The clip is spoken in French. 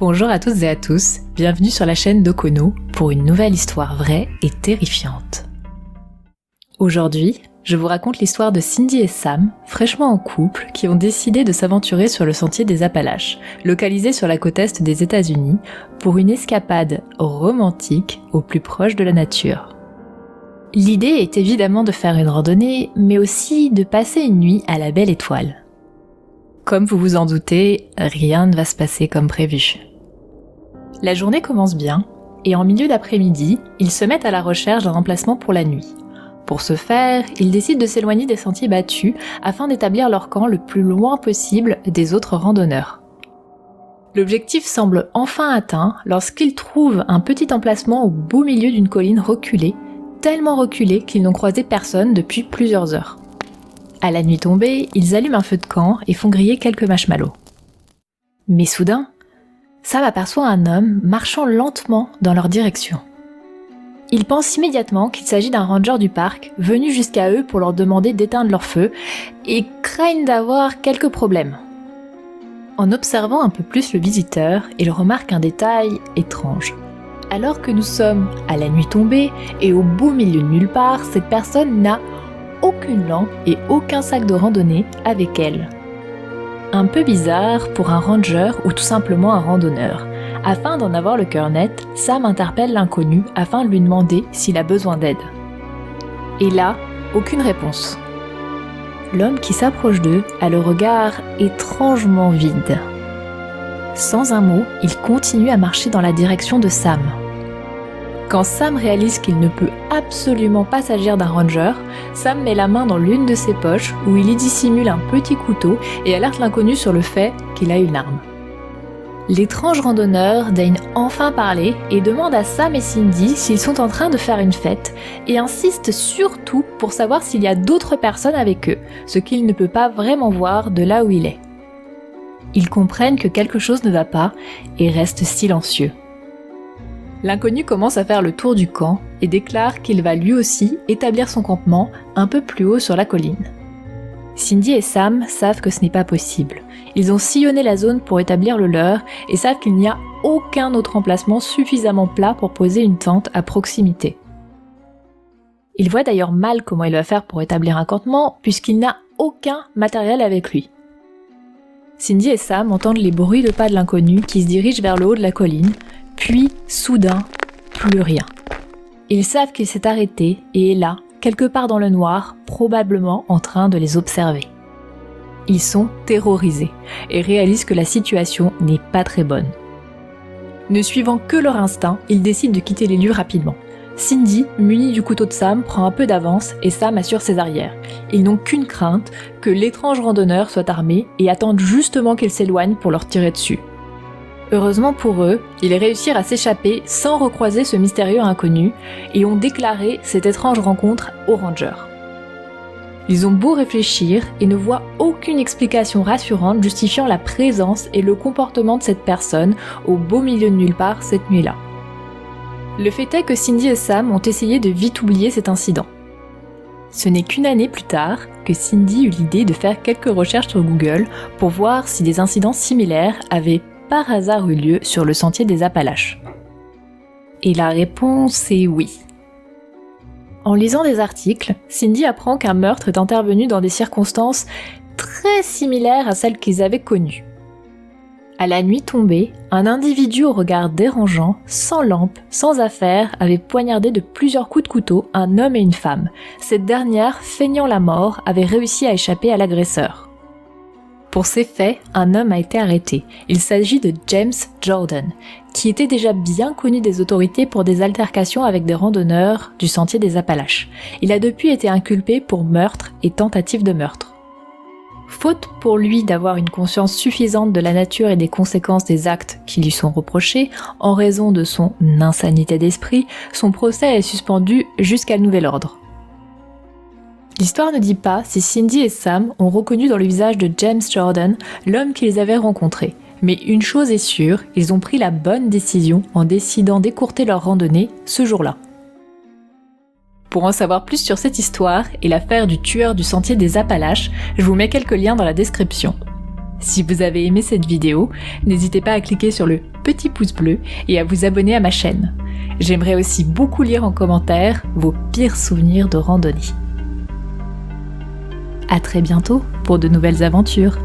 Bonjour à toutes et à tous, bienvenue sur la chaîne d'Okono pour une nouvelle histoire vraie et terrifiante. Aujourd'hui, je vous raconte l'histoire de Cindy et Sam, fraîchement en couple, qui ont décidé de s'aventurer sur le sentier des Appalaches, localisé sur la côte est des États-Unis, pour une escapade romantique au plus proche de la nature. L'idée est évidemment de faire une randonnée, mais aussi de passer une nuit à la belle étoile. Comme vous vous en doutez, rien ne va se passer comme prévu. La journée commence bien, et en milieu d'après-midi, ils se mettent à la recherche d'un emplacement pour la nuit. Pour ce faire, ils décident de s'éloigner des sentiers battus afin d'établir leur camp le plus loin possible des autres randonneurs. L'objectif semble enfin atteint lorsqu'ils trouvent un petit emplacement au beau milieu d'une colline reculée, tellement reculée qu'ils n'ont croisé personne depuis plusieurs heures. À la nuit tombée, ils allument un feu de camp et font griller quelques marshmallows. Mais soudain, Sam aperçoit un homme marchant lentement dans leur direction. Ils pensent immédiatement qu'il s'agit d'un ranger du parc venu jusqu'à eux pour leur demander d'éteindre leur feu et craignent d'avoir quelques problèmes. En observant un peu plus le visiteur, ils remarquent un détail étrange. Alors que nous sommes à la nuit tombée et au beau milieu de nulle part, cette personne n'a aucune lampe et aucun sac de randonnée avec elle. Un peu bizarre pour un ranger ou tout simplement un randonneur. Afin d'en avoir le cœur net, Sam interpelle l'inconnu afin de lui demander s'il a besoin d'aide. Et là, aucune réponse. L'homme qui s'approche d'eux a le regard étrangement vide. Sans un mot, il continue à marcher dans la direction de Sam. Quand Sam réalise qu'il ne peut absolument pas s'agir d'un ranger, Sam met la main dans l'une de ses poches où il y dissimule un petit couteau et alerte l'inconnu sur le fait qu'il a une arme. L'étrange randonneur daigne enfin parler et demande à Sam et Cindy s'ils sont en train de faire une fête et insiste surtout pour savoir s'il y a d'autres personnes avec eux, ce qu'il ne peut pas vraiment voir de là où il est. Ils comprennent que quelque chose ne va pas et restent silencieux. L'inconnu commence à faire le tour du camp et déclare qu'il va lui aussi établir son campement un peu plus haut sur la colline. Cindy et Sam savent que ce n'est pas possible. Ils ont sillonné la zone pour établir le leur et savent qu'il n'y a aucun autre emplacement suffisamment plat pour poser une tente à proximité. Il voit d'ailleurs mal comment il va faire pour établir un campement puisqu'il n'a aucun matériel avec lui. Cindy et Sam entendent les bruits de pas de l'inconnu qui se dirige vers le haut de la colline, puis, soudain, plus rien. Ils savent qu'il s'est arrêté et est là, quelque part dans le noir, probablement en train de les observer. Ils sont terrorisés et réalisent que la situation n'est pas très bonne. Ne suivant que leur instinct, ils décident de quitter les lieux rapidement. Cindy, munie du couteau de Sam, prend un peu d'avance et Sam assure ses arrières. Ils n'ont qu'une crainte, que l'étrange randonneur soit armé et attendent justement qu'il s'éloigne pour leur tirer dessus. Heureusement pour eux, ils réussirent à s'échapper sans recroiser ce mystérieux inconnu et ont déclaré cette étrange rencontre aux rangers. Ils ont beau réfléchir et ne voient aucune explication rassurante justifiant la présence et le comportement de cette personne au beau milieu de nulle part cette nuit-là. Le fait est que Cindy et Sam ont essayé de vite oublier cet incident. Ce n'est qu'une année plus tard que Cindy eut l'idée de faire quelques recherches sur Google pour voir si des incidents similaires avaient par hasard eu lieu sur le sentier des Appalaches. Et la réponse est oui. En lisant des articles, Cindy apprend qu'un meurtre est intervenu dans des circonstances très similaires à celles qu'ils avaient connues. À la nuit tombée, un individu au regard dérangeant, sans lampe, sans affaires, avait poignardé de plusieurs coups de couteau un homme et une femme. Cette dernière, feignant la mort, avait réussi à échapper à l'agresseur. Pour ces faits, un homme a été arrêté. Il s'agit de James Jordan, qui était déjà bien connu des autorités pour des altercations avec des randonneurs du sentier des Appalaches. Il a depuis été inculpé pour meurtre et tentative de meurtre. Faute pour lui d'avoir une conscience suffisante de la nature et des conséquences des actes qui lui sont reprochés, en raison de son insanité d'esprit, son procès est suspendu jusqu'à nouvel ordre. L'histoire ne dit pas si Cindy et Sam ont reconnu dans le visage de James Jordan l'homme qu'ils avaient rencontré. Mais une chose est sûre, ils ont pris la bonne décision en décidant d'écourter leur randonnée ce jour-là. Pour en savoir plus sur cette histoire et l'affaire du tueur du sentier des Appalaches, je vous mets quelques liens dans la description. Si vous avez aimé cette vidéo, n'hésitez pas à cliquer sur le petit pouce bleu et à vous abonner à ma chaîne. J'aimerais aussi beaucoup lire en commentaire vos pires souvenirs de randonnée. À très bientôt pour de nouvelles aventures.